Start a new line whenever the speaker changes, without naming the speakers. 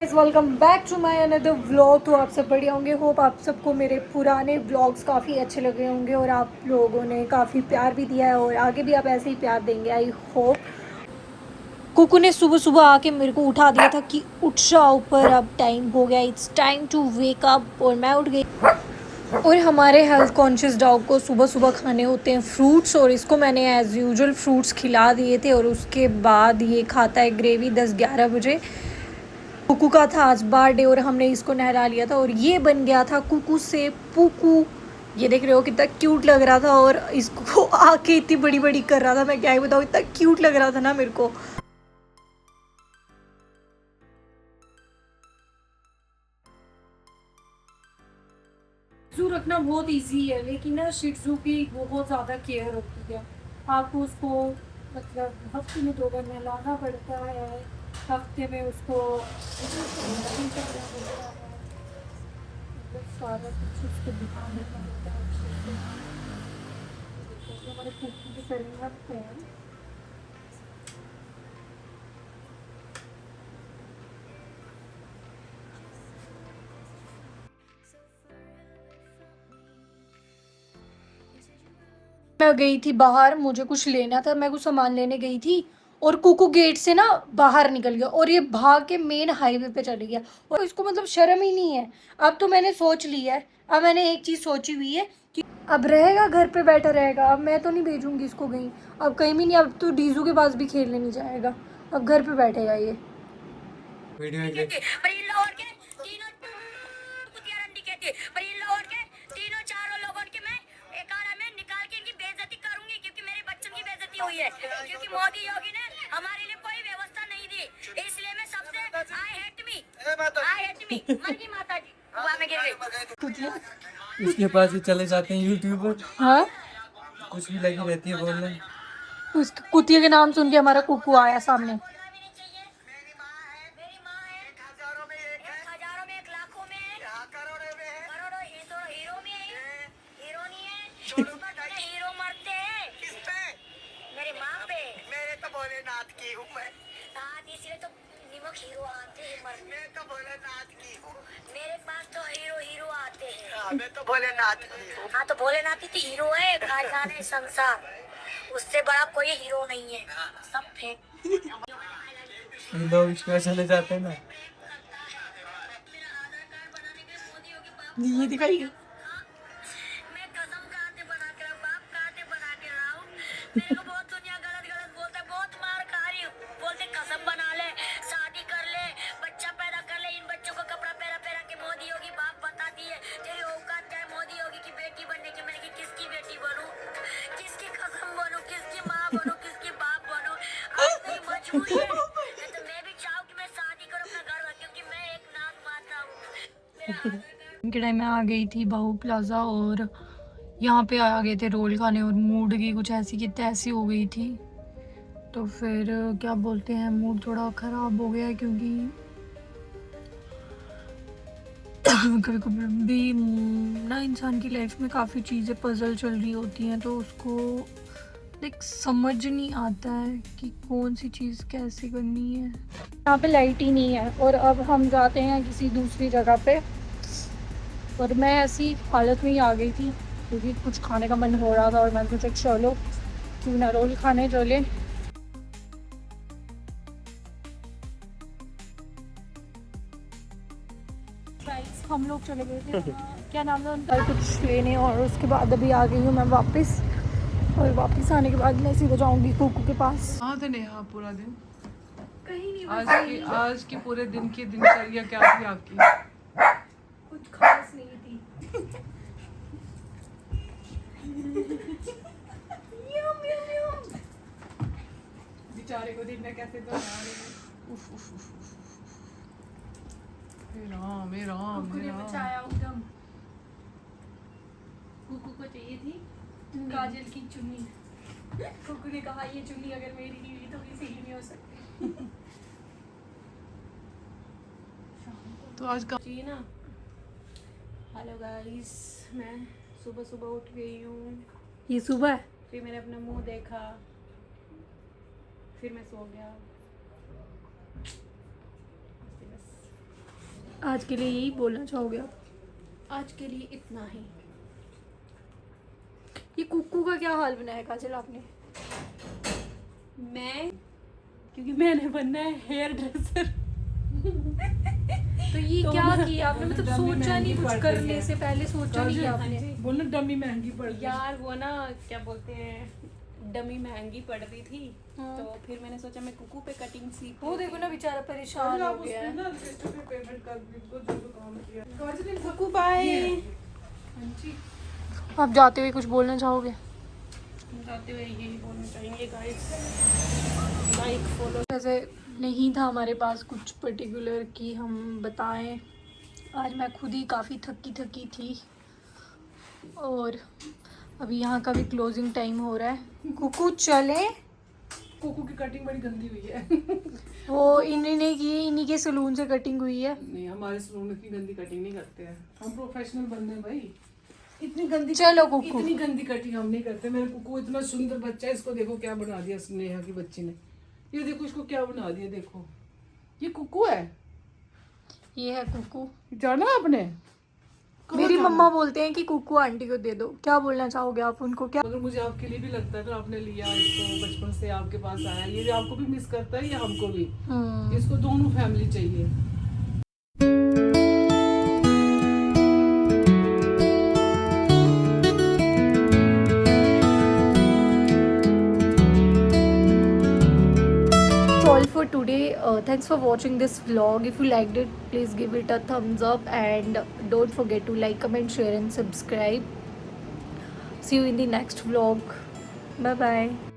Welcome back to my another vlog. तो आप सब बढ़िया होंगे। होप आप सबको मेरे पुराने व्लॉग्स काफ़ी अच्छे लगे होंगे और आप लोगों ने काफ़ी प्यार भी दिया है और आगे भी आप ऐसे ही प्यार देंगे, आई होप। कुकू ने सुबह सुबह आके मेरे को उठा दिया था कि उठ जा ऊपर, अब टाइम हो गया, it's time to wake up. और मैं उठ गई। और हमारे हेल्थ कॉन्शियस डॉग को सुबह सुबह खाने होते हैं फ्रूट्स, और इसको मैंने एज़ यूजुअल फ्रूट्स खिला दिए थे। और उसके बाद ये खाता है ग्रेवी 10-11 बजे। कुकू का था आज बर्थडे और हमने इसको नहला लिया था और ये बन गया था कुकू से पुकू। ये देख रहे हो कितना क्यूट लग रहा था और इसको आके इतनी बड़ी बड़ी कर रहा था, मैं क्या ही बताऊँ, इतना क्यूट लग रहा था ना मेरे को। शिट्जू रखना बहुत इजी है, लेकिन ना शिट्जू की बहुत ज़्यादा केयर होती है। आपको उसको मतलब हफ्ते में 2 बार नहलाना पड़ता है, हफ्ते में उसको करना पड़ता है, मतलब सारा कुछ उसको ध्यान रखना पड़ता है अच्छे से। तो हमारे कुकिंग के करना है। मैं गई थी बाहर, मुझे कुछ लेना था, मैं कुछ सामान लेने गई थी और कुकू गेट से ना बाहर निकल गया और ये भाग के मेन हाईवे पे चली गया। और इसको मतलब शर्म ही नहीं है। अब तो मैंने सोच लिया है, अब मैंने एक चीज़ सोची हुई है कि अब रहेगा घर पे बैठा रहेगा। अब मैं तो नहीं भेजूंगी इसको कहीं, अब कहीं भी नहीं। अब तो डीजू के पास भी खेलने नहीं जाएगा, अब घर पे बैठेगा ये। वीडियो हुई है क्योंकि मोदी योगी ने हमारे लिए कोई व्यवस्था नहीं दी, इसलिए मैं सबसे आई हेट मी मर गई माता जी, कुआं में गिर गई।
उसके पास ही चले जाते हैं यूट्यूबर।
हाँ,
कुछ भी लगी रहती है बोलने।
उस कुतिया के नाम सुन के हमारा कुकू आया सामने।
भोलेनाथ की हूँ मैं, इसलिए तो निमक हीरो आते हैं। मैं तो भोलेनाथ की हूँ, मेरे पास तो हीरो हीरो आते हैं। मैं तो भोलेनाथ की हूँ। हाँ तो भोलेनाथ ही तो हीरो है, खानदान संसार, उससे बड़ा कोई हीरो नहीं है, सब फेक।
लोग इसमें चले जाते हैं ना।
ये दिखाइए।
मैं कसम खाते बना के बाप खाते बना के रहा हूँ। मेरे को बहुत दुनिया गलत गलत बोलता है, बहुत मार खा रही हूँ। बोलते कसम बना ले, शादी कर ले, बच्चा पैदा कर ले, इन बच्चों को कपड़ा पहरा पहरा के मोदी योगी बाप बता दिए तेरी औकात क्या है मोदी योगी की बेटी बनने की। मैंने की किसकी बेटी बनूं, किसकी कसम बनूं, किसकी माँ बनूं, किसकी बाप बनूं। आज मेरी मजबूरी है, नहीं तो मैं भी चाहूँ कि मैं शादी करूँ अपना घर में, क्योंकि मैं एक नाग माता हूँ। मेरा आधार कार्ड
के टाइम में आ गई थी बहू प्लाजा और यहाँ पे आ गए थे रोल खाने और मूड की कुछ ऐसी की तैसी हो गई थी। तो फिर क्या बोलते हैं, मूड थोड़ा ख़राब हो गया क्योंकि कभी कभी भी ना इंसान की लाइफ में काफ़ी चीज़ें पजल चल रही होती हैं, तो उसको लाइक समझ नहीं आता है कि कौन सी चीज़ कैसे करनी है। यहाँ पे लाइट ही नहीं है और अब हम जाते हैं किसी दूसरी जगह पे। और मैं ऐसी हालत में ही आ गई थी क्योंकि कुछ खाने का मन हो रहा था और मैंने सोचा चलो क्यों ना रोल खाने चले। हम लोग चले गए थे क्या नाम है उनका, कुछ लेने, और उसके बाद अभी आ गई हूँ मैं वापस। और वापस आने के बाद मैं सीधा जाऊँगी कुकू के पास।
कहाँ थे नेहा पूरा दिन?
कहीं नहीं,
आज की पूरे दिन की दिनचर्या क्या थी आपकी?
कुछ खास नहीं थी।
बेचारे को दिन में कैसे तो उफ उफ उफ हे राम
कुकू ने बचाया उधम। कुकू को चाहिए थी काजल की चुन्नी। कुकू ने कहा ये चुन्नी अगर मेरी नहीं हुई तो किसी की नहीं हो सकती।
तो आज का
जी ना। हेलो गाइस, मैं सुबह सुबह उठ गई हूँ।
ये सुबह है।
फिर मैंने अपना मुंह देखा, फिर मैं सो गया। बस
आज के लिए यही बोलना चाहोगे आप?
आज के लिए इतना ही।
ये कुक्कू का क्या हाल बनाया काजल आपने?
मैं क्योंकि मैंने बनना है हेयर ड्रेसर।
तो ये
तो
क्या
मैं-
किया आपने? मतलब
डमी
सोचा नहीं
महंगी
कुछ
पड़
करने
रही है।
से पहले सोचा नहीं किया
हाँ
आपने?
जी।
बोलना डमी महंगी पड़ रही है।
यार वो ना क्या बोलते हैं, डमी महंगी पड़ रही थी,
हाँ।
तो फिर मैंने सोचा मैं कुकू पे कटिंग सीख
वो देखो ना बेचारा परेशान
काजल,
हो
आप
गया
उसमें
है।
ना रजिस्टर पे पेमेंट कर दो जो जो काम किया। काजल, इन
कुकू बाय।
हाँ जी।
आप जाते हुए कुछ बोलना चाहोगे?
जाते हुए यही बोलना चाहेंगे गाइस, लाइक फॉलो।
वैसे नहीं था हमारे पास कुछ पर्टिकुलर कि हम बताएं। आज मैं खुद ही काफ़ी थकी थकी थी और अभी यहाँ का भी क्लोजिंग टाइम हो रहा है। कुकू चले,
कुकू की कटिंग बड़ी गंदी हुई है।
वो इन्हीं ने की, इन्हीं के सलून से कटिंग हुई है।
नहीं, हमारे सलून में इतनी गंदी कटिंग नहीं करते हैं, हम प्रोफेशनल बंदे हैं भाई। इतनी गंदी
चलो कुकू।
इतनी गंदी कटिंग हम नहीं करते। मेरे कुकू इतना सुंदर बच्चा है, इसको देखो क्या बना दिया स्नेहा की बच्ची ने। ये देखो इसको क्या बना दिया, देखो ये कुकू है।
ये है कुकू।
जाना आपने?
मेरी मम्मा बोलते हैं कि कुकू आंटी को दे दो। क्या बोलना चाहोगे आप उनको? क्या
मगर मुझे आपके लिए भी लगता है, अगर आपने लिया इसको, बचपन से आपके पास आया, ये आपको भी मिस करता है, ये हमको भी। इसको दोनों फैमिली चाहिए।
all for today. Thanks for watching this vlog. If you liked it, please give it a thumbs up and don't forget to like, comment, share and subscribe. See you in the next vlog. Bye bye.